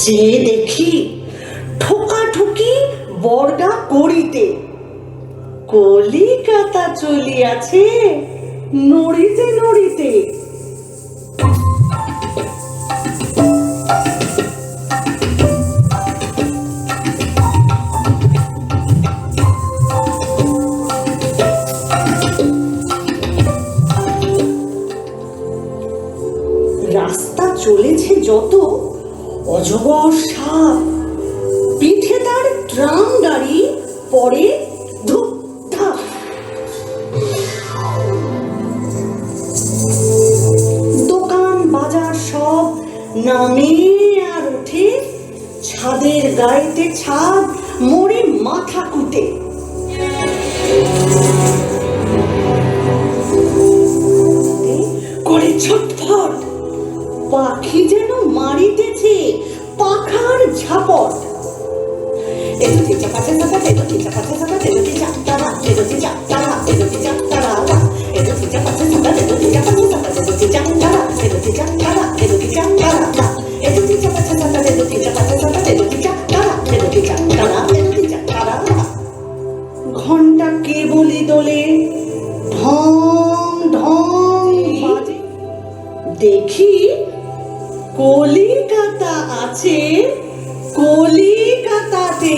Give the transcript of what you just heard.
যে দেখি ঠোকাঠুকি বর্গা করিতে, কলিকাতা চলিয়াছে নড়িতে নড়িতে। রাস্তা চলেছে যত, অজগর সাপ, পিঠে তার ট্রাম গাড়ি, পরে ধুপধাপ। দোকান বাজার সব নামে আর ওঠে, ছাদের গায়েতে ছাদ মোড়ে মাথা কুটে। করে ছটফট, পাখি যেন মারিতেছে পাখার ঝাপট। এদুতি চাপাতে চাপাতে, এদুতি চাপাতে চাপাতে, এদুতি চাপতারা, এদুতি চাপতারা, এদুতি চাপতারা, এদুতি চাপাতে চাপাতে, এদুতি চাপাতে চাপাতে, এদুতি চাপতারা, এদুতি চাপতারা, এদুতি চাপতারা, এদুতি চাপাতে চাপাতে, এদুতি চাপাতে চাপাতে, এদুতি চাপতারা, এদুতি চাপতারা, এদুতি চাপতারা। ঘন্টা কেবলি দোলে, ঢং ঢং বাজে, দেখি কলিকাতা আছে কলিকাতাতে।